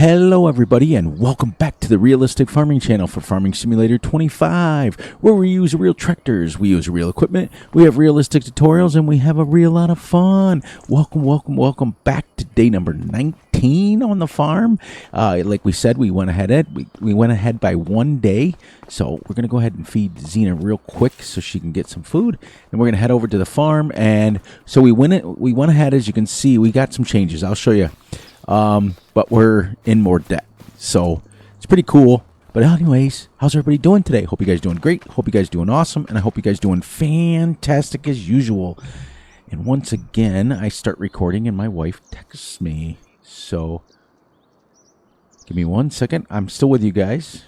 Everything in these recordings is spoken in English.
Hello everybody and welcome back to the Realistic Farming Channel for Farming Simulator 25, where we use real tractors, we use real equipment, we have realistic tutorials, and we have a real lot of fun. Welcome back to day number 19 on the farm. Like we said, we went ahead by one day, so we're going to go ahead and feed Xena real quick so she can get some food, and we're going to head over to the farm. And so we went ahead, as you can see, we got some changes. I'll show you. But we're in more debt, so it's pretty cool. But anyways, how's everybody doing today? Hope you guys doing great. Hope you guys doing awesome, and I hope you guys doing fantastic as usual. And once again, I start recording and my wife texts me, so give me 1 second. I'm still with you guys.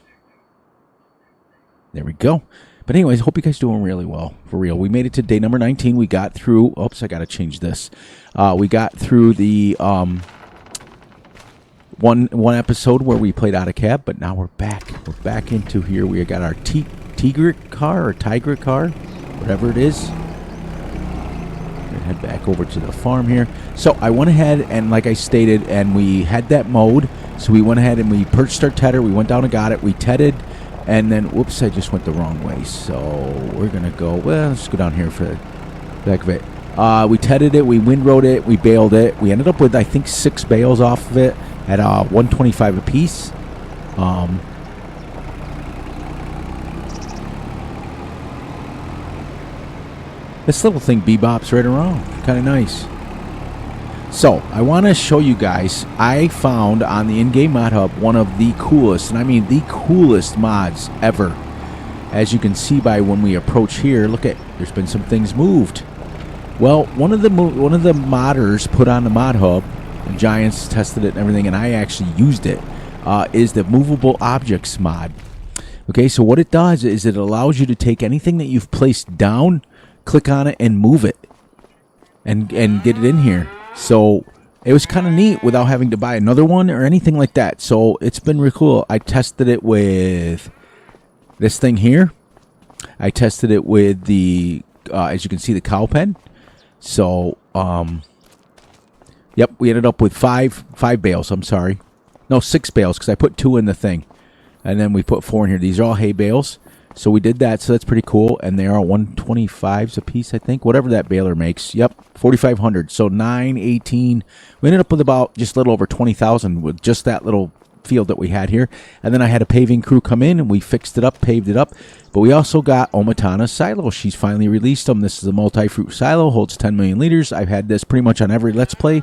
There we go. But anyways, hope you guys doing really well, for real. We made it to day number 19. We got through, oops, I gotta change this. We got through the one episode where we played out of cab, but now we're back. We're back into here. We got our Tigre car, whatever it is. We're gonna head back over to the farm here. So I went ahead and, like I stated, and we had that mode. So we went ahead and we purchased our tedder. We went down and got it. We tedded, and then whoops, I just went the wrong way. So we're gonna go. Well, let's go down here for the back of it. We tedded it. We windrowed it. We baled it. We ended up with, I think, 6 bales off of it at $125 a piece. This little thing bebops right around. Kind of nice. So I want to show you guys, I found on the in-game mod hub one of the coolest, and I mean the coolest mods ever. As you can see by when we approach here, look at, there's been some things moved. Well, one of the modders put on the mod hub, and Giants tested it and everything, and I actually used it, is the movable objects mod. Okay, so what it does is it allows you to take anything that you've placed down, click on it, and move it, and get it in here. So it was kind of neat without having to buy another one or anything like that. So it's been really cool. I tested it with this thing here. I tested it with the, as you can see, the cow pen. So, yep, we ended up with five bales. I'm sorry. No, 6 bales, because I put 2 in the thing. And then we put 4 in here. These are all hay bales. So we did that, so that's pretty cool. And they are 125s a piece, I think. Whatever that baler makes. Yep, 4,500. So 918. We ended up with about just a little over 20,000 with just that little field that we had here. And then I had a paving crew come in, and we fixed it up, paved it up. But we also got Omatana's silo. She's finally released them. This is a multi-fruit silo, holds 10 million liters. I've had this pretty much on every Let's Play.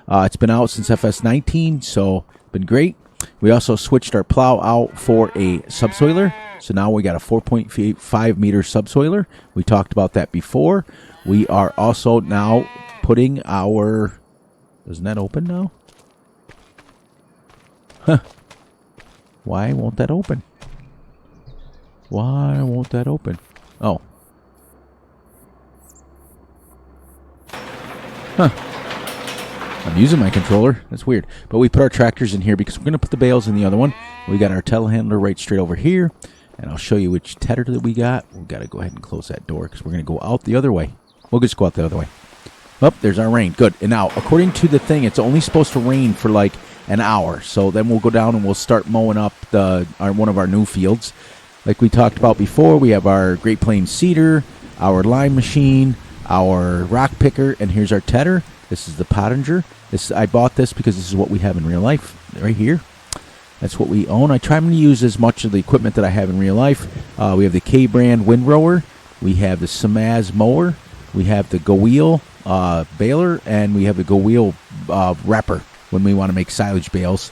It's been out since FS19, so been great. We also switched our plow out for a subsoiler. So now we got a 4.5 meter subsoiler. We talked about that before. We are also now putting our... Doesn't that open now? Huh. Why won't that open? Why won't that open? Oh. Huh. I'm using my controller. That's weird. But we put our tractors in here because we're going to put the bales in the other one. We got our telehandler right straight over here. And I'll show you which tedder that we got. We've got to go ahead and close that door because we're going to go out the other way. We'll just go out the other way. Oh, there's our rain. Good. And now, according to the thing, it's only supposed to rain for like an hour. So then we'll go down and we'll start mowing up one of our new fields. Like we talked about before, we have our Great Plains seeder, our lime machine, our rock picker, and here's our tedder. This is the Pottinger. I bought this because this is what we have in real life, right here. That's what we own. I try to use as much of the equipment that I have in real life. We have the K-brand windrower. We have the Samaz mower. We have the Go Wheel baler, and we have the Go Wheel wrapper when we want to make silage bales.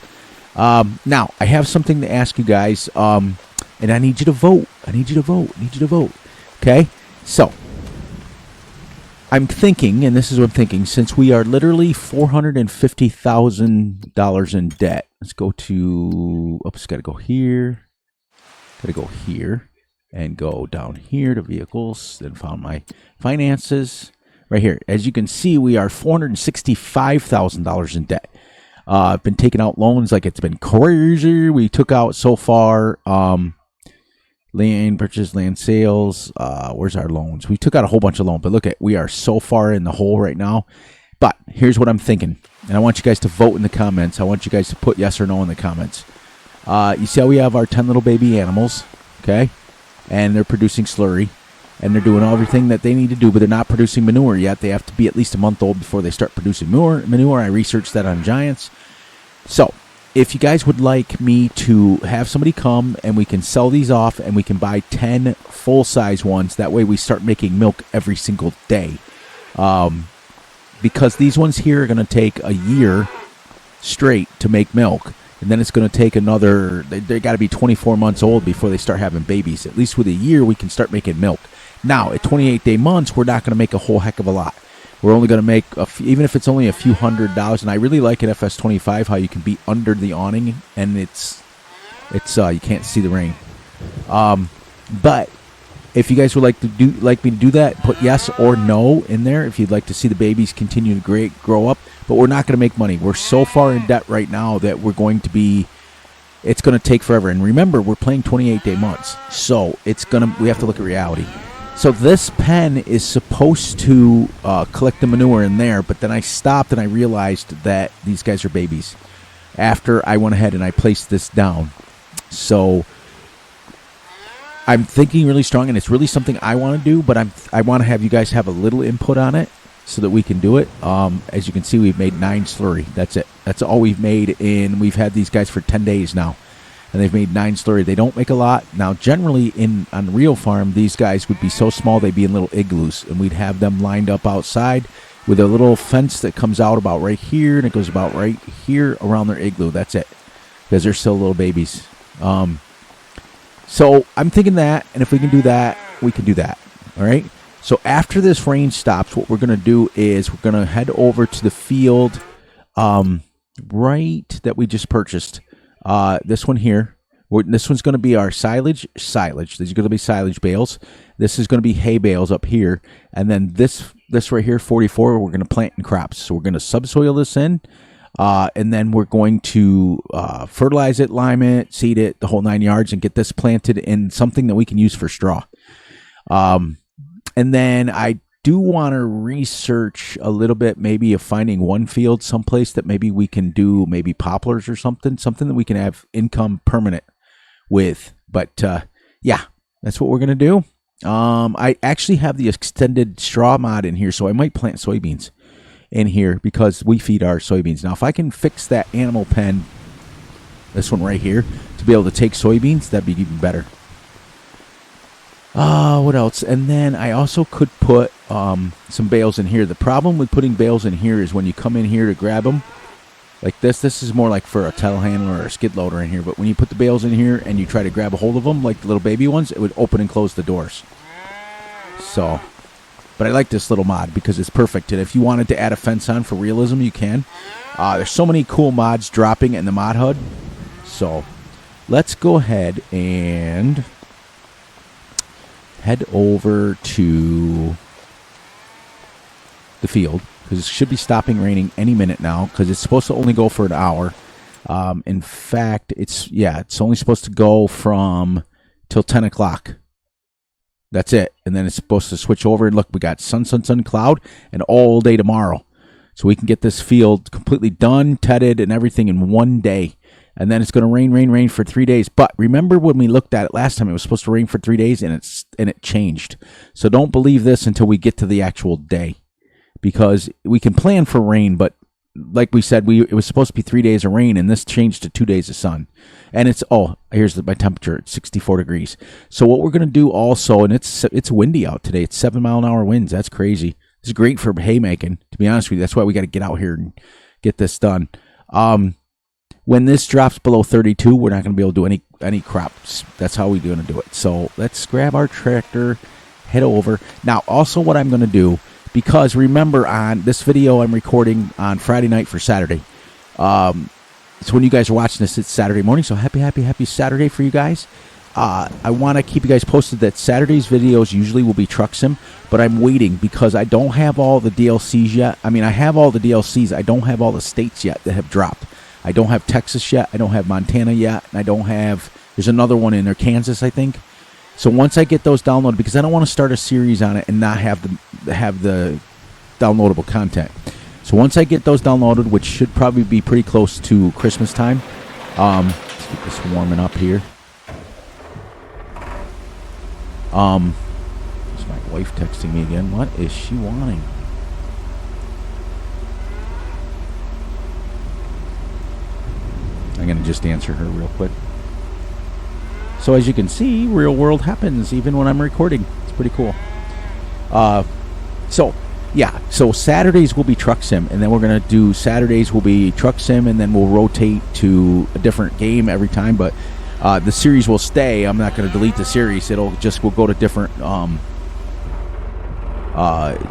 Now, I have something to ask you guys, and I need you to vote. I need you to vote. Okay? So, I'm thinking, and this is what I'm thinking, since we are literally $450,000 in debt. Let's go to, oops, got to go here. Got to go here and go down here to vehicles. Then found my finances right here. As you can see, we are $465,000 in debt. I've been taking out loans like it's been crazy. We took out so far, land purchase, land sales. Where's our loans? We took out a whole bunch of loans, but look at, we are so far in the hole right now But here's what I'm thinking, and I want you guys to vote in the comments. I want you guys to put yes or no in the comments. You see how we have our 10 little baby animals, okay? And they're producing slurry, and they're doing everything that they need to do, but they're not producing manure yet. They have to be at least a month old before they start producing manure. I researched that on Giants. So if you guys would like me to have somebody come and we can sell these off and we can buy 10 full-size ones, that way we start making milk every single day. Because these ones here are going to take a year straight to make milk. And then it's going to take another, they got to be 24 months old before they start having babies. At least with a year, we can start making milk. Now, at 28-day months, we're not going to make a whole heck of a lot. We're only going to make, even if it's only a few $100s. And I really like at Fs25 how you can be under the awning and it's you can't see the rain. But if you guys would like me to do that, put yes or no in there if you'd like to see the babies continue to grow up. But we're not going to make money. We're so far in debt right now that it's going to take forever. And remember, we're playing 28-day months. So we have to look at reality. So this pen is supposed to collect the manure in there, but then I stopped and I realized that these guys are babies after I went ahead and I placed this down. So I'm thinking really strong, and it's really something I want to do, but I want to have you guys have a little input on it so that we can do it. As you can see, we've made 9 slurry. That's it. That's all we've made, and we've had these guys for 10 days now, and they've made 9 slurry. They don't make a lot. Now, generally, on the real farm, these guys would be so small they'd be in little igloos, and we'd have them lined up outside with a little fence that comes out about right here, and it goes about right here around their igloo. That's it, because they're still little babies. So I'm thinking that, and if we can do that, we can do that. All right. So after this rain stops, what we're going to do is we're going to head over to the field right that we just purchased. This one here. This one's going to be our silage. These are going to be silage bales. This is going to be hay bales up here. And then this right here, 44, we're going to plant in crops. So we're going to subsoil this in. And then we're going to fertilize it, lime it, seed it, the whole 9 yards, and get this planted in something that we can use for straw. And then I do want to research a little bit, maybe of finding one field someplace that maybe we can do maybe poplars or something that we can have income permanent with. But yeah, that's what we're going to do. I actually have the extended straw mod in here, so I might plant soybeans in here because we feed our soybeans. Now, if I can fix that animal pen, this one right here, to be able to take soybeans, that'd be even better. What else? And then I also could put some bales in here. The problem with putting bales in here is when you come in here to grab them, like this is more like for a telehandler or a skid loader in here. But when you put the bales in here and you try to grab a hold of them, like the little baby ones, it would open and close the doors. So, but I like this little mod because it's perfect. And if you wanted to add a fence on for realism, you can. There's so many cool mods dropping in the mod HUD. So let's go ahead and head over to the field because it should be stopping raining any minute now because it's supposed to only go for an hour. In fact, it's only supposed to go from till 10 o'clock. That's it. And then it's supposed to switch over. And look, we got sun, cloud, and all day tomorrow. So we can get this field completely done, tedded, and everything in one day. And then it's going to rain for 3 days. But remember when we looked at it last time, it was supposed to rain for 3 days, and it changed. So don't believe this until we get to the actual day. Because we can plan for rain, but like we said, it was supposed to be 3 days of rain, and this changed to 2 days of sun. And here's my temperature. It's 64 degrees. So what we're going to do also, and it's windy out today. It's 7-mile-an-hour winds. That's crazy. It's great for haymaking, to be honest with you. That's why we got to get out here and get this done. When this drops below 32, we're not going to be able to do any crops. That's how we're going to do it. So let's grab our tractor, head over. Now, also what I'm going to do, because remember on this video I'm recording on Friday night for Saturday. So when you guys are watching this, it's Saturday morning. So happy Saturday for you guys. I want to keep you guys posted that Saturday's videos usually will be truck sim, but I'm waiting because I don't have all the DLCs yet. I mean, I have all the DLCs. I don't have all the states yet that have dropped. I don't have Texas yet. I don't have Montana yet. And I don't have, there's another one in there, Kansas, I think. So once I get those downloaded, because I don't want to start a series on it and not have the downloadable content. So once I get those downloaded, which should probably be pretty close to Christmas time, let's get this warming up here. There's my wife texting me again. What is she wanting? I'm going to just answer her real quick. So as you can see, real world happens even when I'm recording. It's pretty cool. So Saturdays will be Truck Sim, and then we're going to do Saturdays will be Truck Sim, and then we'll rotate to a different game every time, but the series will stay. I'm not going to delete the series. We'll go to different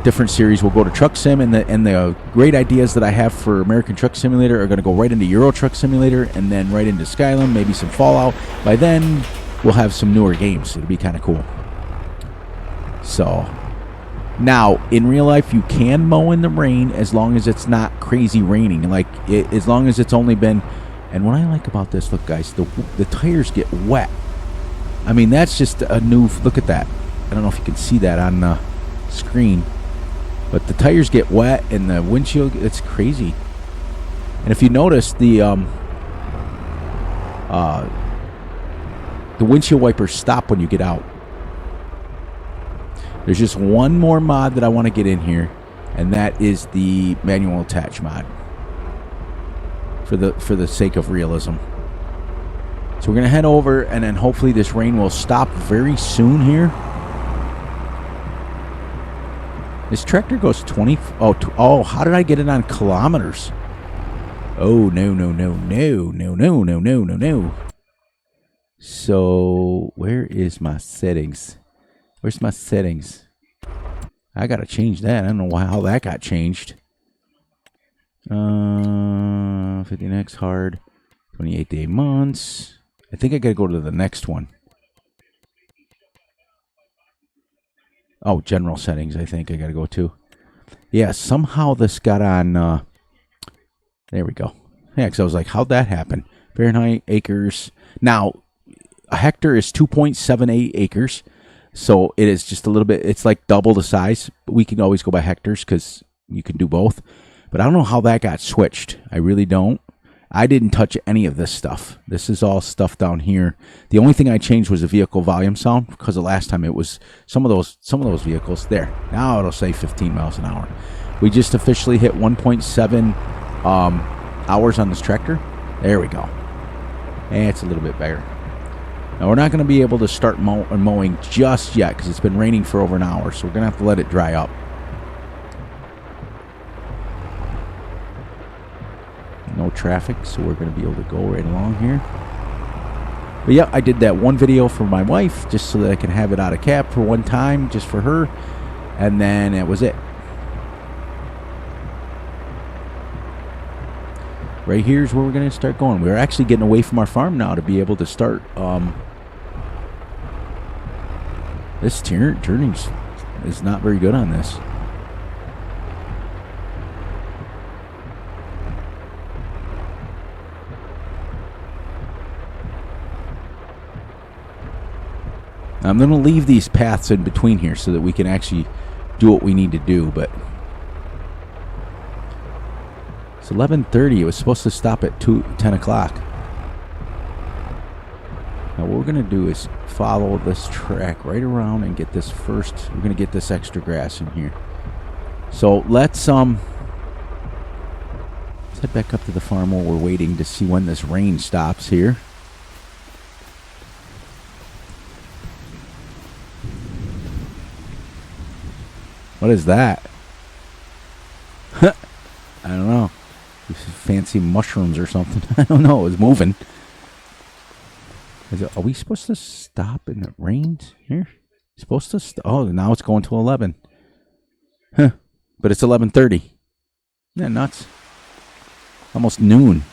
different series. We'll go to Truck Sim, and the great ideas that I have for American Truck Simulator are going to go right into Euro Truck Simulator, and then right into Skyrim, maybe some Fallout. By then, we'll have some newer games. It'll be kind of cool. So, now, in real life, you can mow in the rain as long as it's not crazy raining. As long as it's only been... And what I like about this, look, guys, the tires get wet. I mean, that's just a new... Look at that. I don't know if you can see that on the screen. But the tires get wet, and the windshield, it's crazy. And if you notice, the windshield wipers stop when you get out. There's just one more mod that I want to get in here, and that is the manual attach mod. For the sake of realism. So we're going to head over, and then hopefully this rain will stop very soon here. This tractor goes 20... Oh, how did I get it on kilometers? Oh, no. So, where is my settings? Where's my settings? I got to change that. I don't know how that got changed. 50X hard, 28-day months. I think I got to go to the next one. Oh, general settings, I think I got to go to. Yeah, somehow this got on... there we go. Yeah, because I was like, how'd that happen? Fahrenheit, acres. Now, a hectare is 2.78 acres. So it is just a little bit... It's like double the size. But we can always go by hectares because you can do both. But I don't know how that got switched. I really don't. I didn't touch any of this stuff. This is all stuff down here. The only thing I changed was the vehicle volume sound, because the last time it was some of those vehicles. There. Now it'll say 15 miles an hour. We just officially hit 1.7 hours on this tractor. There we go. And it's a little bit better. Now we're not going to be able to start mowing just yet because it's been raining for over an hour. So we're going to have to let it dry up. No traffic, so we're going to be able to go right along here. But yeah, I did that one video for my wife just so that I can have it out of cab for one time, just for her. And then that was it. Right here's where we're going to start going. We're actually getting away from our farm now to be able to start. This turning is not very good on this. I'm going to leave these paths in between here so that we can actually do what we need to do, but it's 11:30. It was supposed to stop at 10 o'clock. Now what we're going to do is follow this track right around and get this first. We're going to get this extra grass in here. So let's head back up to the farm while we're waiting to see when this rain stops here. What is that? I don't know. Fancy mushrooms or something. I don't know. It's moving. Are we supposed to stop in the rains here? Supposed to? Oh, now it's going to 11. Huh. But it's 11:30. Isn't that nuts? Almost noon.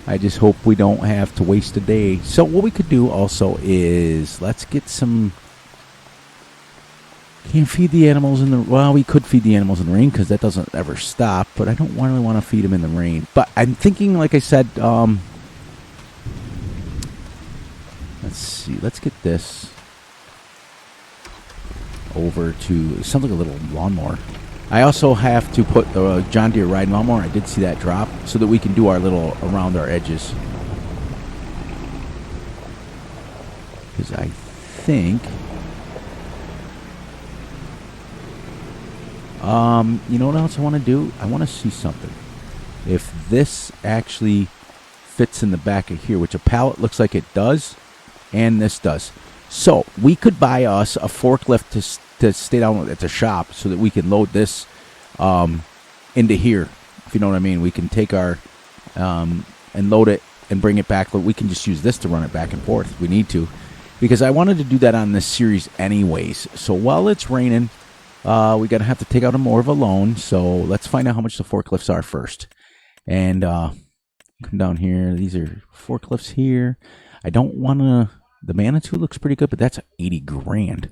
I just hope we don't have to waste a day. So what we could do also is let's get some... Can't feed the animals in the... Well, we could feed the animals in the rain because that doesn't ever stop. But I don't really want to feed them in the rain. But I'm thinking, like I said... let's see. Let's get this over to... It sounds like a little lawnmower. I also have to put the John Deere riding lawnmower. I did see that drop, so that we can do our little around our edges. Because I think, you know what else I want to do? I want to see something. If this actually fits in the back of here, which a pallet looks like it does, and this does. So we could buy us a forklift to stay down at the shop so that we can load this into here, if you know what I mean. We can take our and load it and bring it back. But we can just use this to run it back and forth if we need to, because I wanted to do that on this series anyways. So while it's raining, we're gonna have to take out more of a loan. So let's find out how much the forklifts are first. And come down here. These are forklifts here. I don't want to. The Manitou looks pretty good, but that's 80 grand.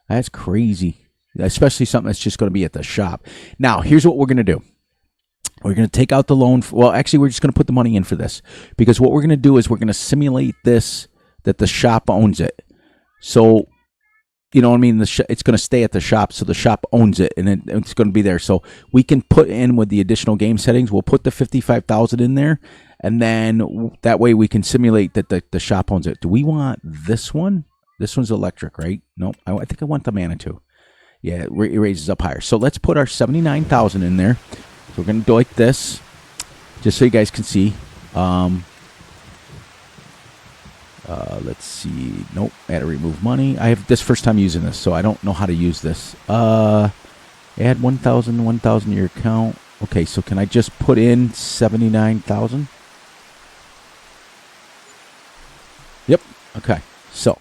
That's crazy. Especially something that's just going to be at the shop. Now, here's what we're going to do. We're going to take out the loan. Well, actually, we're just going to put the money in for this. Because what we're going to do is we're going to simulate this, that the shop owns it. So, you know what I mean? It's going to stay at the shop, so the shop owns it, and it's going to be there. So we can put in with the additional game settings. We'll put the 55,000 in there, and then that way we can simulate that the shop owns it. Do we want this one? This one's electric, right? Nope. I think I want the Manitou. Yeah, it raises up higher. So let's put our 79,000 in there. So we're going to do like this, just so you guys can see. Let's see. Nope. I had to remove money. I have this first time using this, so I don't know how to use this. Add 1,000 to your account. Okay, so can I just put in 79,000? Yep. Okay. So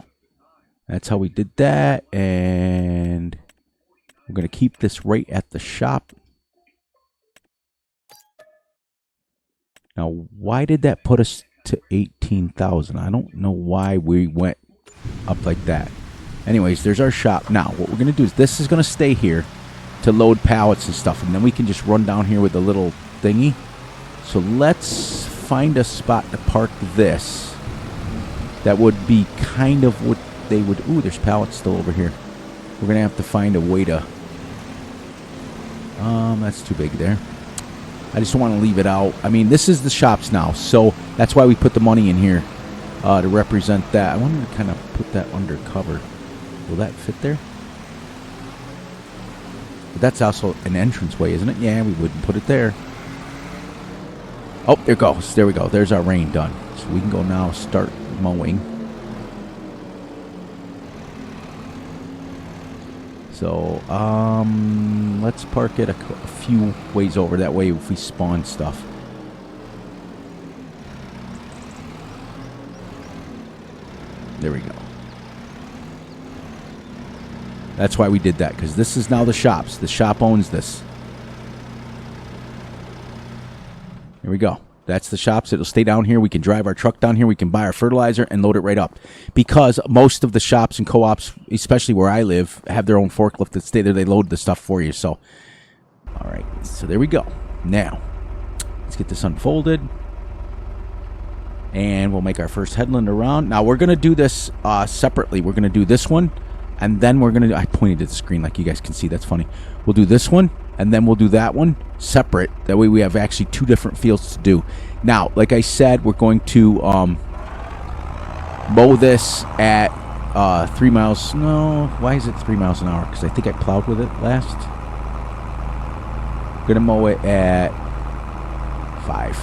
that's how we did that, and we're going to keep this right at the shop. Now, why did that put us to 18,000? I don't know why we went up like that. Anyways, there's our shop. Now, what we're going to do is this is going to stay here to load pallets and stuff, and then we can just run down here with the little thingy. So let's find a spot to park this. That would be kind of what they would... Ooh, there's pallets still over here. We're going to have to find a way to... that's too big there. I just don't want to leave it out. I mean, this is the shops now, so that's why we put the money in here to represent that. I wanted to kind of put that under cover. Will that fit there? But that's also an entranceway, isn't it? Yeah, we wouldn't put it there. Oh, there it goes. There we go. There's our rain done. So we can go now start mowing. So, let's park it a few ways over. That way if we spawn stuff. There we go. That's why we did that, because this is now the shops. The shop owns this. Here we go. That's the shops. It'll stay down here. We can drive our truck down here. We can buy our fertilizer and load it right up. Because most of the shops and co-ops, especially where I live, have their own forklift that stay there. They load the stuff for you. So, all right. So there we go. Now, let's get this unfolded. And we'll make our first headland around. Now, we're going to do this separately. We're going to do this one. And then we're going to... I pointed at the screen like you guys can see. That's funny. We'll do this one. And then we'll do that one separate. That way we have actually two different fields to do. Now, like I said, we're going to mow this at 3 miles. No, why is it 3 miles an hour? Because I think I plowed with it last. Going to mow it at 5.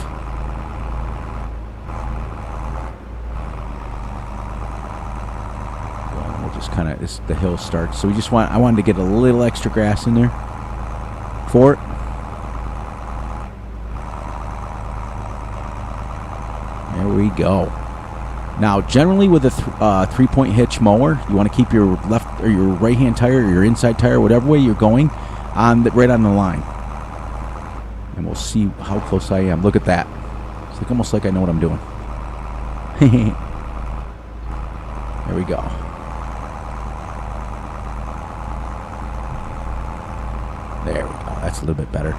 Well, we'll just kind of... the hill starts. So we just want... I wanted to get a little extra grass in there for it. There we go. Now, generally with a 3-point hitch mower, you want to keep your left or your right-hand tire or your inside tire, whatever way you're going, right on the line. And we'll see how close I am. Look at that. It's like almost like I know what I'm doing. There we go. There we go. That's a little bit better.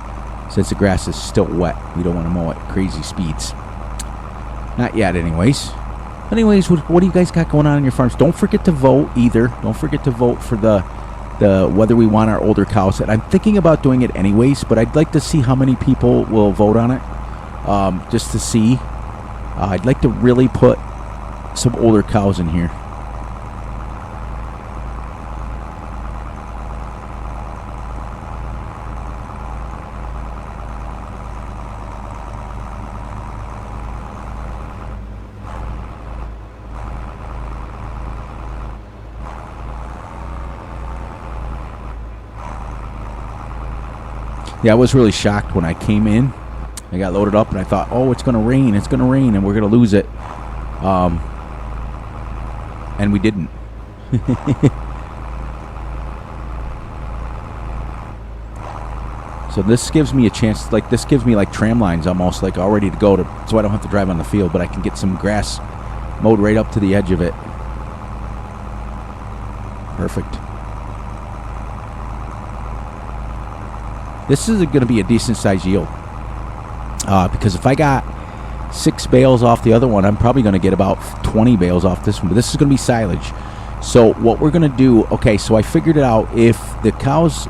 Since the grass is still wet, we don't want to mow at crazy speeds. Not yet, anyways. Anyways, what do you guys got going on in your farms? Don't forget to vote either. Don't forget to vote for the whether we want our older cows. And I'm thinking about doing it anyways, but I'd like to see how many people will vote on it, just to see. I'd like to really put some older cows in here. Yeah, I was really shocked when I came in. I got loaded up and I thought, oh, it's going to rain, and we're going to lose it. And we didn't. So this gives me a chance, like this gives me like tram lines almost, like all ready to go, so I don't have to drive on the field, but I can get some grass mowed right up to the edge of it. Perfect. This is going to be a decent size yield, because if I got 6 bales off the other one, I'm probably going to get about 20 bales off this one, but this is going to be silage. So what we're going to do, okay, so I figured it out. If the cows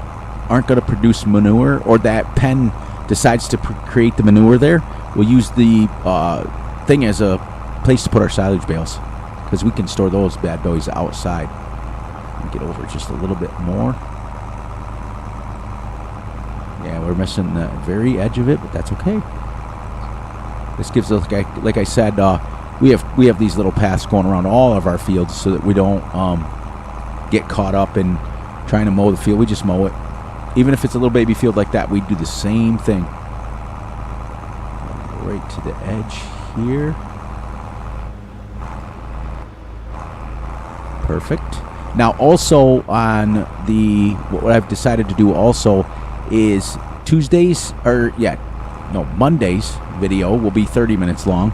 aren't going to produce manure, or that pen decides to create the manure there, we'll use the thing as a place to put our silage bales, because we can store those bad boys outside. Let me get over just a little bit more. Yeah, we're missing the very edge of it, but that's okay. This gives us, like I said, we have these little paths going around all of our fields so that we don't get caught up in trying to mow the field. We just mow it. Even if it's a little baby field like that, we do the same thing. Right to the edge here. Perfect. Now also on the, what I've decided to do also is Monday's video will be 30 minutes long,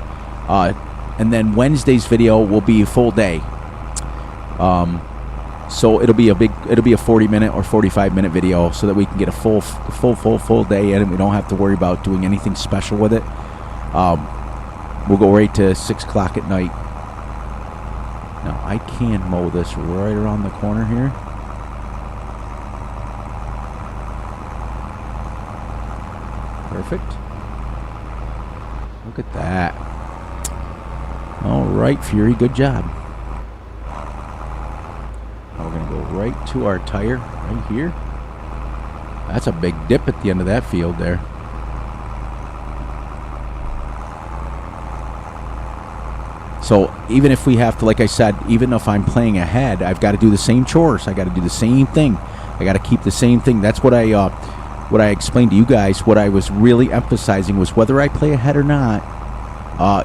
and then Wednesday's video will be a full day. So it'll be a 40-minute or 45-minute video, so that we can get a full day in, and we don't have to worry about doing anything special with it. We'll go right to 6 o'clock at night. Now I can mow this right around the corner here. Perfect. Look at that. All right, Fury, good job. Now we're going to go right to our tire right here. That's a big dip at the end of that field there. So even if we have to, like I said, even if I'm playing ahead, I've got to do the same chores. I got to do the same thing. I got to keep the same thing. That's what I explained to you guys. What I was really emphasizing was whether I play ahead or not,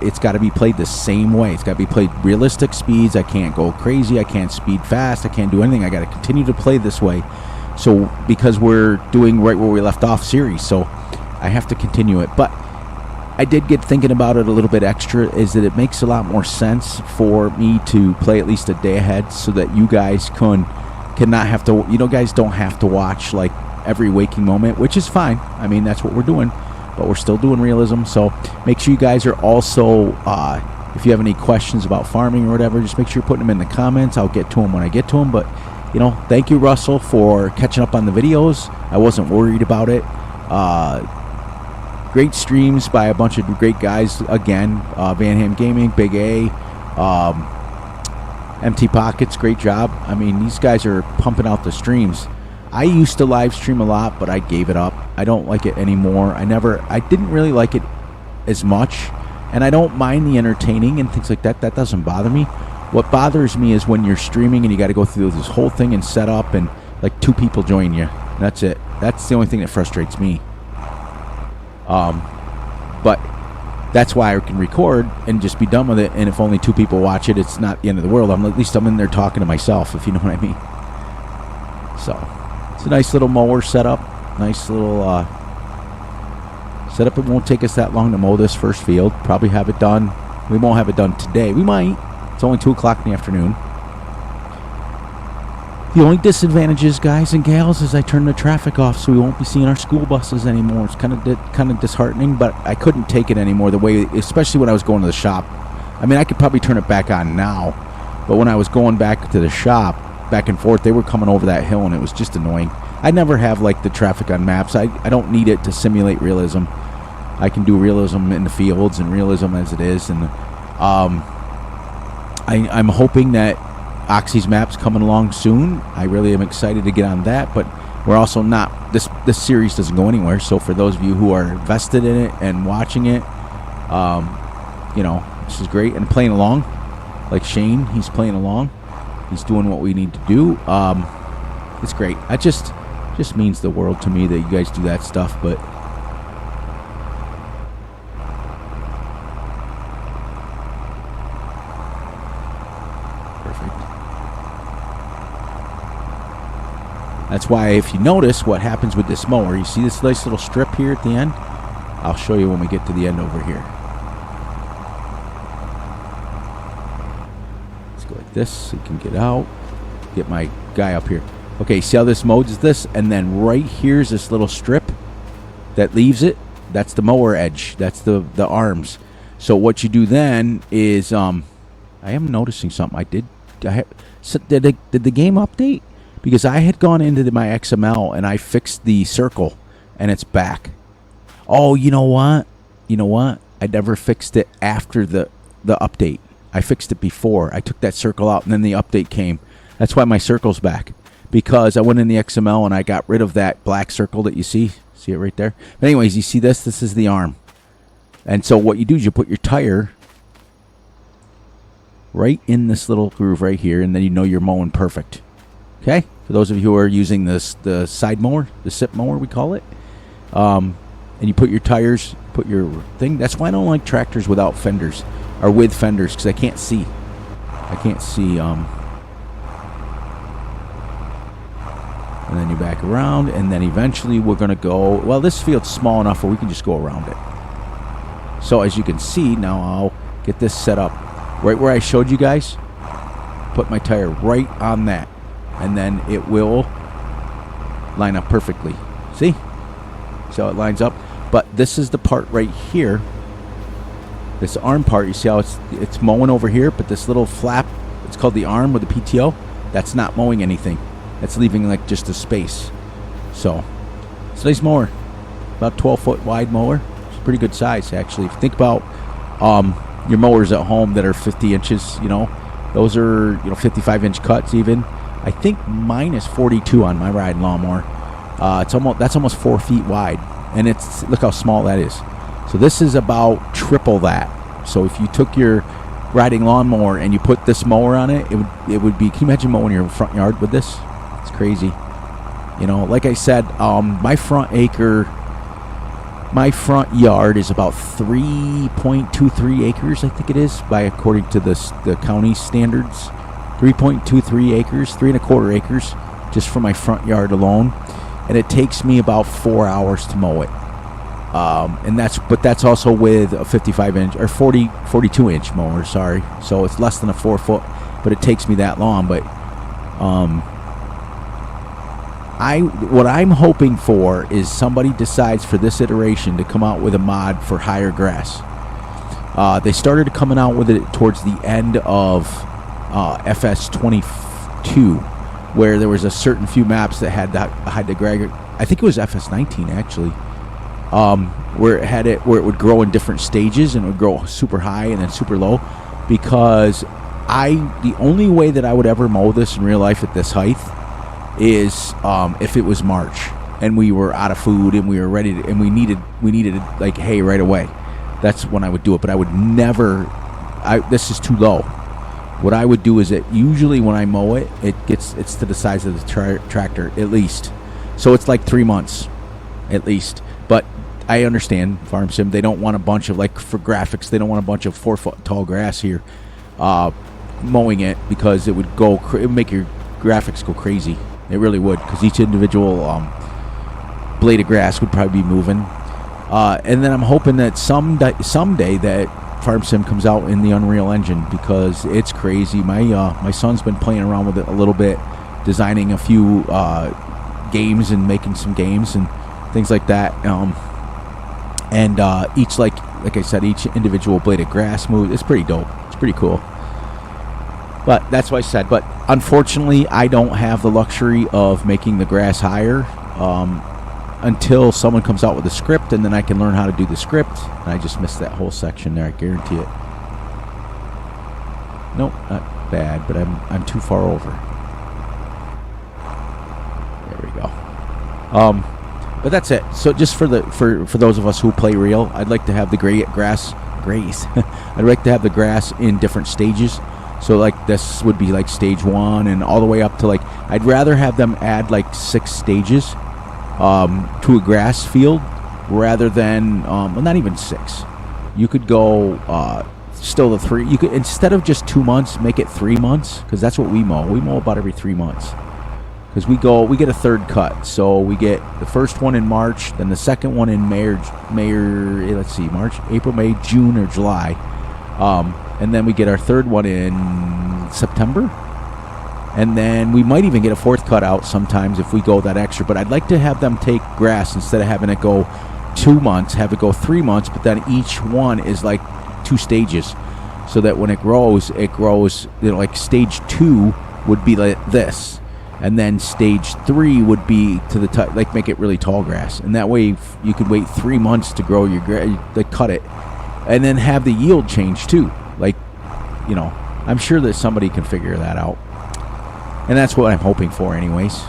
it's got to be played the same way. It's got to be played realistic speeds. I can't go crazy. I can't speed fast. I can't do anything. I got to continue to play this way. So because we're doing right where we left off series, so I have to continue it. But I did get thinking about it a little bit extra, is that it makes a lot more sense for me to play at least a day ahead, so that you guys cannot have to, guys don't have to watch like every waking moment, which is fine. I mean, that's what we're doing, but we're still doing realism. So make sure you guys are also, if you have any questions about farming or whatever, just make sure you're putting them in the comments. I'll get to them when I get to them. But thank you, Russell, for catching up on the videos. I wasn't worried about it. Great streams by a bunch of great guys again. Van Ham Gaming, Big A, Empty Pockets, great job. I mean, these guys are pumping out the streams. I used to live stream a lot, but I gave it up. I don't like it anymore. I didn't really like it as much, and I don't mind the entertaining and things like that. That doesn't bother me. What bothers me is when you're streaming and you got to go through this whole thing and set up, and like 2 people join you. That's it. That's the only thing that frustrates me. But that's why I can record and just be done with it. And if only 2 people watch it, it's not the end of the world. At least I'm in there talking to myself, if you know what I mean. So it's a nice little mower setup. Nice little setup. It won't take us that long to mow this first field. Probably have it done. We won't have it done today. We might. It's only 2 o'clock in the afternoon. The only disadvantages, guys and gals, is I turned the traffic off, so we won't be seeing our school buses anymore. It's kind of disheartening, but I couldn't take it anymore. The way, especially when I was going to the shop. I mean, I could probably turn it back on now, but when I was going back to the shop, back and forth. They were coming over that hill, and it was just annoying. I never have like the traffic on maps. I don't need it to simulate realism. I can do realism in the fields and realism as it is. And I'm hoping that Oxy's map's coming along soon. I really am excited to get on that, but we're also not. This series doesn't go anywhere. So for those of you who are invested in it and watching it, you know, this is great. And playing along, like Shane, he's playing along. He's doing what we need to do. It's great. It just means the world to me that you guys do that stuff. But perfect. That's why, if you notice what happens with this mower, you see this nice little strip here at the end. I'll show you when we get to the end over here. Let's go like this so you can get out. Get my guy up here. Okay, see how this modes this? And then right here's this little strip that leaves it. That's the mower edge. That's the arms. So what you do then is, I am noticing something. Did the game update? Because I had gone into my XML and I fixed the circle and it's back. Oh, you know what? I never fixed it after the update. I fixed it before. I took that circle out and then the update came. That's why my circle's back. Because I went in the XML and I got rid of that black circle that you see. See it right there? But anyways, you see this? This is the arm. And so what you do is you put your tire right in this little groove right here, and then you know you're mowing perfect. Okay? For those of you who are using the side mower, the SIP mower we call it. And you put your tires, put your thing. That's why I don't like tractors without fenders. Or with fenders, because I can't see. And then you back around, and then eventually we're going to go, well, this field's small enough where we can just go around it. So as you can see, now I'll get this set up right where I showed you guys. Put my tire right on that, and then it will line up perfectly. See? So it lines up. But this is the part right here, this arm part. You see how it's mowing over here, but this little flap, it's called the arm with the PTO, that's not mowing anything. That's leaving like just a space. So it's a nice mower, about 12-foot wide mower. It's a pretty good size, actually. If you think about your mowers at home that are 50 inches, those are 55-inch cuts even. I think mine is 42 on my riding lawnmower. That's almost 4 feet wide, and look how small that is. So this is about triple that. So if you took your riding lawnmower and you put this mower on it, it would be. Can you imagine mowing your front yard with this? It's crazy. Like I said, my front yard is about 3.23 acres, I think it is, according to the county standards. 3.23 acres, 3.25 acres, just for my front yard alone, and it takes me about 4 hours to mow it. But that's also with a 55-inch or 42-inch mower. Sorry, so it's less than a 4 foot, but it takes me that long. But what I'm hoping for is somebody decides for this iteration to come out with a mod for higher grass. They started coming out with it towards the end of Fs25, where there was a certain few maps that had the grade. I think it was Fs19 actually, where it would grow in different stages and it would grow super high and then super low. Because the only way that I would ever mow this in real life at this height is if it was March and we were out of food and we were ready to, and we needed like hay right away. That's when I would do it. But I would never. This is too low. What I would do is that usually when I mow it, it's to the size of the tractor at least. So it's like 3 months at least. But I understand Farm Sim. They don't want a bunch of, like, for graphics, they don't want a bunch of 4 foot tall grass here mowing it, because it would make your graphics go crazy. It really would, because each individual blade of grass would probably be moving. And then I'm hoping that someday that Farm Sim comes out in the Unreal Engine, because it's crazy. My son's been playing around with it a little bit, designing a few games and making some games and things like that. And each, like I said, each individual blade of grass moves. It's pretty dope. It's pretty cool. But that's what I said. But unfortunately, I don't have the luxury of making the grass higher until someone comes out with a script, and then I can learn how to do the script. And I just missed that whole section there. I guarantee it. Nope, not bad, but I'm too far over. There we go. But that's it. So just for those of us who play real, I'd like to have the grass. I'd like to have the grass in different stages. So like this would be like stage 1 and all the way up to like, I'd rather have them add like 6 stages to a grass field rather than well, not even 6. You could go still the 3. You could, instead of just 2 months, make it 3 months, because that's what we mow. We mow about every 3 months. Because we get a third cut. So we get the first one in March, then the second one in March, April, May, June, or July. And then we get our third one in September. And then we might even get a fourth cut out sometimes if we go that extra. But I'd like to have them take grass instead of having it go 2 months, have it go 3 months, but then each one is like 2 stages. So that when it grows, like stage 2 would be like this. And then stage 3 would be to the top, like make it really tall grass. And that way you could wait 3 months to grow your grass, like cut it. And then have the yield change too. Like, you know, I'm sure that somebody can figure that out. And that's what I'm hoping for anyways.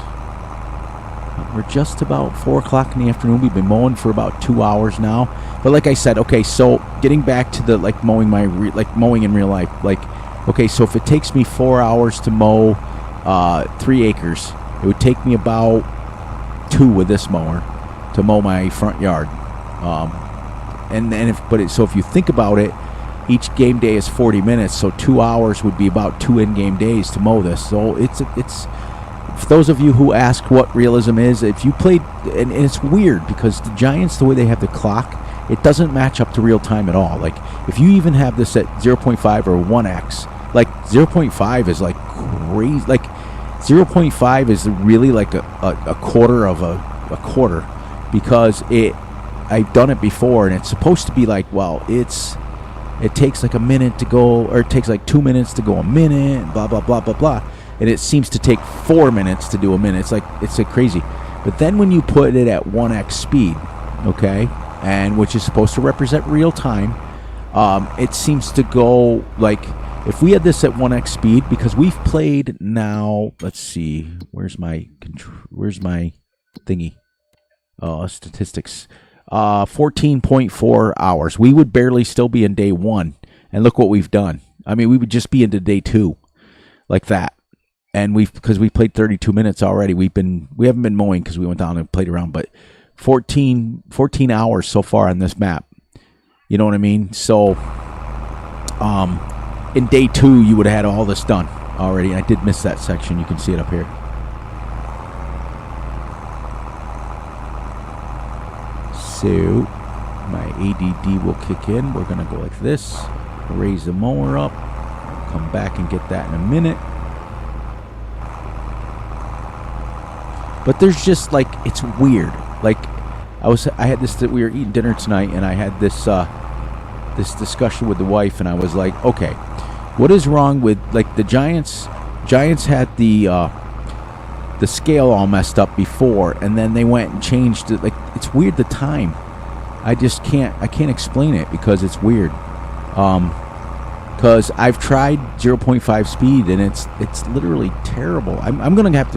We're just about 4 o'clock in the afternoon. We've been mowing for about 2 hours now. But like I said, okay, so getting back to the like mowing mowing in real life. Like, okay, so if it takes me 4 hours to mow 3 acres, it would take me about 2 with this mower to mow my front yard. So if you think about it, each game day is 40 minutes, so 2 hours would be about 2 in-game days to mow this. So it's for those of you who ask what realism is, if you played, and it's weird because the Giants, the way they have the clock, it doesn't match up to real time at all. Like if you even have this at 0.5 or 1x, like 0.5 is like crazy. Like 0.5 is really like a quarter of a quarter, because I've done it before, and it's supposed to be like, well, it takes like a minute to go, or it takes like 2 minutes to go a minute, blah blah blah blah blah, and it seems to take 4 minutes to do a minute. It's like crazy. But then when you put it at 1x speed, okay, and which is supposed to represent real time, it seems to go like, if we had this at 1x speed, because we've played now, let's see, where's my thingy? Statistics. 14.4 hours. We would barely still be in day 1. And look what we've done. I mean, we would just be into day 2. Like that. And because we played 32 minutes already, we haven't been mowing because we went down and played around, but 14 hours so far on this map. You know what I mean? So, in day 2, you would have had all this done already. I did miss that section. You can see it up here. So my ADD will kick in. We're going to go like this. Raise the mower up. Come back and get that in a minute. But there's just like, it's weird. Like I had this, that we were eating dinner tonight, and I had this this discussion with the wife, and I was like, okay, what is wrong with, like, the Giants had the scale all messed up before, and then they went and changed it. Like, it's weird, the time. I can't explain it because it's weird. Because I've tried 0.5 speed, and it's literally terrible. I'm gonna have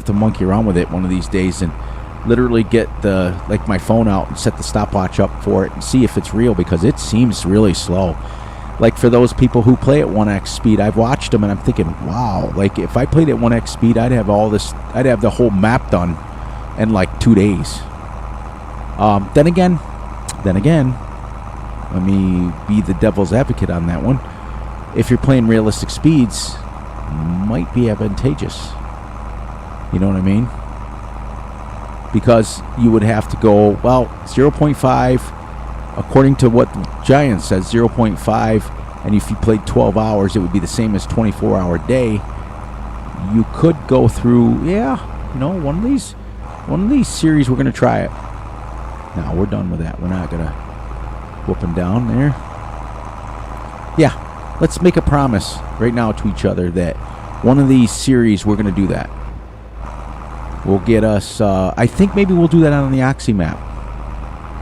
to monkey around with it one of these days and literally get my phone out and set the stopwatch up for it and see if it's real, because it seems really slow. Like, for those people who play at 1x speed, I've watched them and I'm thinking, wow, like if I played at 1x speed, I'd have the whole map done in like 2 days. Then again, let me be the devil's advocate on that one. If you're playing realistic speeds, might be advantageous. You know what I mean? Because you would have to go, well, 0.5, according to what the Giants says, 0.5, and if you played 12 hours, it would be the same as 24-hour day. You could go through, one of these series, we're going to try it. No, we're done with that. We're not going to whoop him down there. Yeah, let's make a promise right now to each other that one of these series we're going to do that. We'll get us, I think maybe we'll do that on the Oxy map.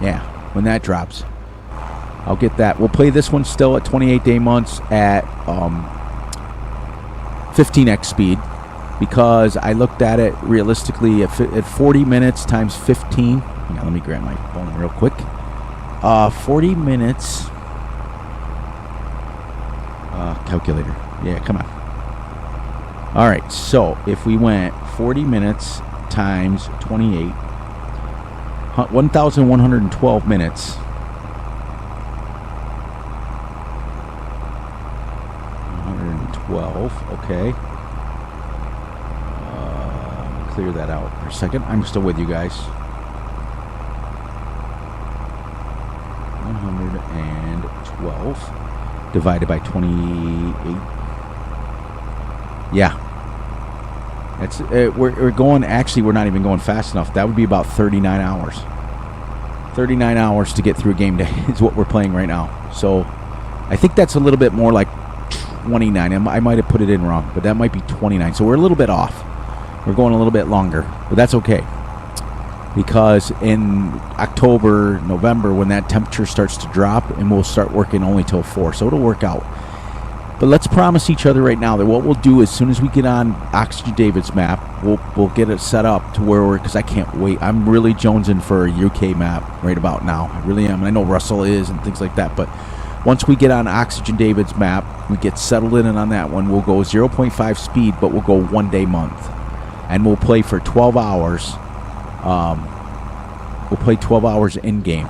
Yeah, when that drops. I'll get that. We'll play this one still at 28 day months at 15x speed, because I looked at it realistically at 40 minutes times 15. Hang on, let me grab my phone real quick. 40 minutes. Calculator. Yeah, come on. All right, so if we went 40 minutes times 28, 1,112 minutes. 112, okay. Clear that out for a second. I'm still with you guys. 112 divided by 28. Yeah. That's we're going, actually we're not even going fast enough. That would be about 39 hours. 39 hours to get through a game day is what we're playing right now. So I think that's a little bit more like 29. I might have put it in wrong, but that might be 29. So we're a little bit off. We're going a little bit longer, but that's okay. Because in October, November, when that temperature starts to drop, and we'll start working only till 4, so it'll work out. But let's promise each other right now that what we'll do as soon as we get on Oxygen David's map, we'll get it set up to where we're, because I can't wait. I'm really jonesing for a UK map right about now. I really am. And I know Russell is and things like that. But once we get on Oxygen David's map, we get settled in, and on that one, we'll go 0.5 speed, but we'll go 1 day month. And we'll play for 12 hours. We'll play 12 hours in-game.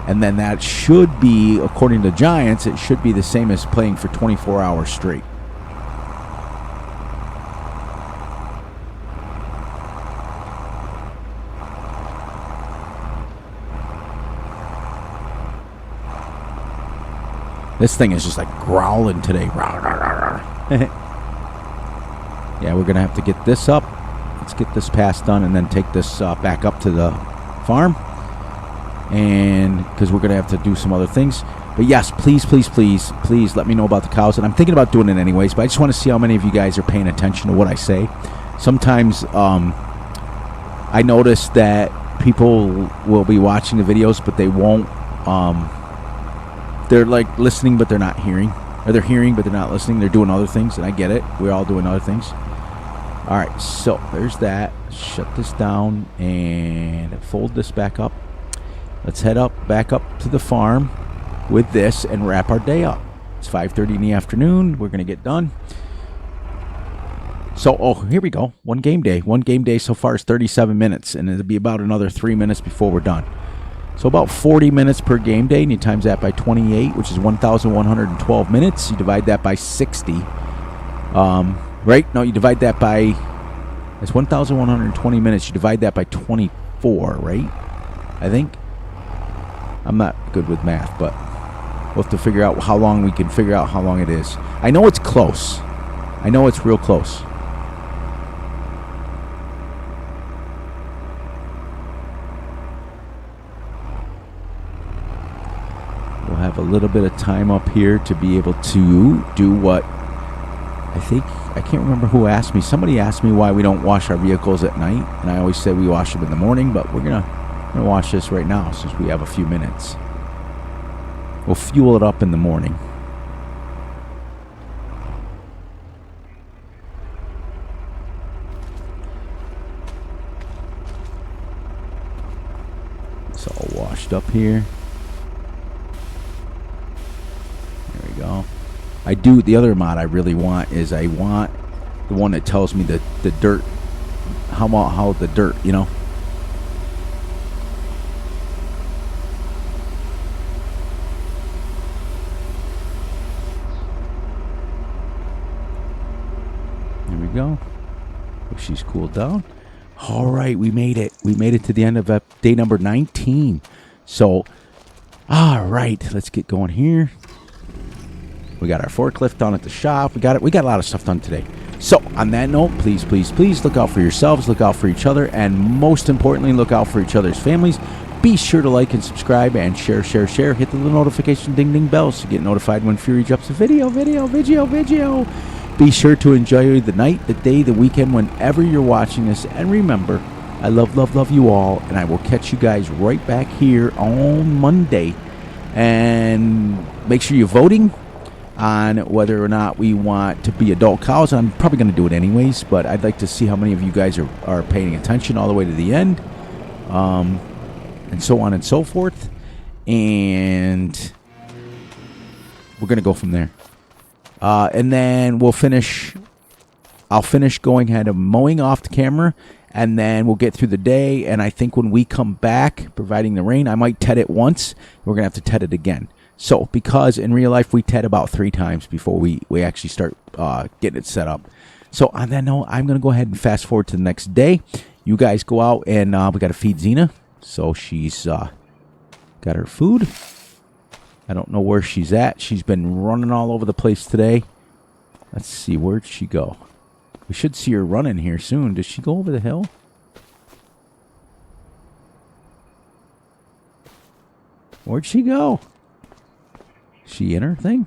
And then that should be, according to Giants, it should be the same as playing for 24 hours straight. This thing is just like growling today. Yeah, we're going to have to get this up. Let's get this pass done and then take this back up to the farm. And because we're going to have to do some other things. But yes, please, please, please, please let me know about the cows. And I'm thinking about doing it anyways, but I just want to see how many of you guys are paying attention to what I say. Sometimes I notice that people will be watching the videos, but they won't. They're like listening, but they're not hearing. Or they're hearing, but they're not listening. They're doing other things, and I get it. We're all doing other things. All right, so there's that. Shut this down and fold this back up. Let's head back up to the farm with this and wrap our day up. It's 5:30 in the afternoon. We're going to get done. So, here we go. One game day. One game day so far is 37 minutes, and it'll be about another 3 minutes before we're done. So about 40 minutes per game day, and you times that by 28, which is 1,112 minutes. You divide that by 60. Right? No, you divide that by... It's 1,120 minutes. You divide that by 24, right? I think. I'm not good with math, but we'll have to figure out how long we can figure out how long it is. I know it's close. I know it's real close. We'll have a little bit of time up here to be able to do what I think. I can't remember who asked me. Somebody asked me why we don't wash our vehicles at night, and I always say we wash them in the morning, but we're gonna watch this right now since we have a few minutes. We'll fuel it up in the morning. It's all washed up here. There we go. I do, the other mod I really want is I want the one that tells me the dirt, how the dirt, you know. Go. Hope she's cooled down. All right, we made it. We made it to the end of day number 19. So, all right, let's get going here. We got our forklift down at the shop. We got it. We got a lot of stuff done today. So, on that note, please, please, please look out for yourselves, look out for each other, and most importantly, look out for each other's families. Be sure to like and subscribe and share. Hit the little notification ding bells to get notified when Fury drops a video. Be sure to enjoy the night, the day, the weekend, whenever you're watching this. And remember, I love you all, and I will catch you guys right back here on Monday. And make sure you're voting on whether or not we want to be adult cows. I'm probably going to do it anyways, but I'd like to see how many of you guys are paying attention all the way to the end. And so on and so forth. And we're going to go from there. And then we'll finish. I'll finish going ahead and mowing off the camera. And then we'll get through the day. And I think when we come back, providing the rain, I might TED it once. We're going to have to TED it again. So, because in real life, we TED about 3 times before we actually start getting it set up. So, on that note, I'm going to go ahead and fast forward to the next day. You guys go out and we got to feed Xena. So, she's got her food. I don't know where she's at. She's been running all over the place today. Let's see. Where'd she go? We should see her running here soon. Does she go over the hill? Where'd she go? She in her thing?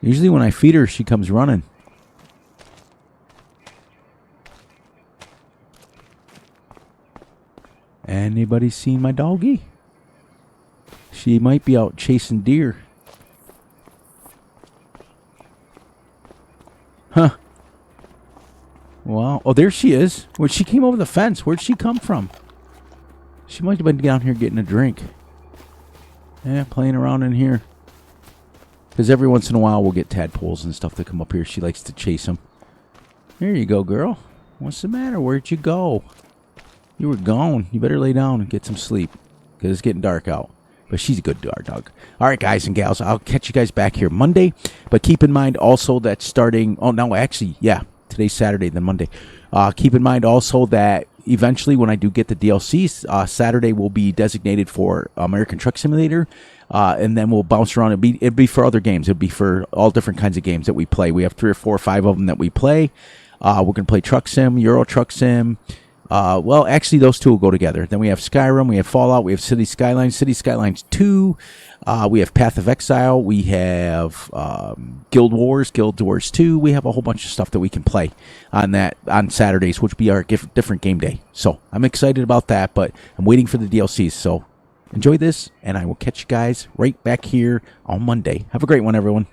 Usually when I feed her, she comes running. Anybody seen my doggie? She might be out chasing deer. Huh. Wow. Oh, there she is. Well, she came over the fence. Where'd she come from? She might have been down here getting a drink. Yeah, playing around in here. Because every once in a while we'll get tadpoles and stuff that come up here. She likes to chase them. There you go, girl. What's the matter? Where'd you go? You were gone. You better lay down and get some sleep. Because it's getting dark out. But she's a good dog. All right, guys and gals. I'll catch you guys back here Monday. But keep in mind also that starting... Oh, no, actually, yeah. Today's Saturday, then Monday. Keep in mind also that eventually when I do get the DLCs, Saturday will be designated for American Truck Simulator. And then we'll bounce around. It'd be for other games. It'd be for all different kinds of games that we play. We have 3 or 4 or 5 of them that we play. We're going to play Truck Sim, Euro Truck Sim. Well, actually, those 2 will go together. Then we have Skyrim, we have Fallout, we have City Skylines 2. We have Path of Exile, we have Guild Wars 2. We have a whole bunch of stuff that we can play on Saturdays, which will be our different game day. So I'm excited about that, but I'm waiting for the DLCs. So enjoy this, and I will catch you guys right back here on Monday. Have a great one, everyone.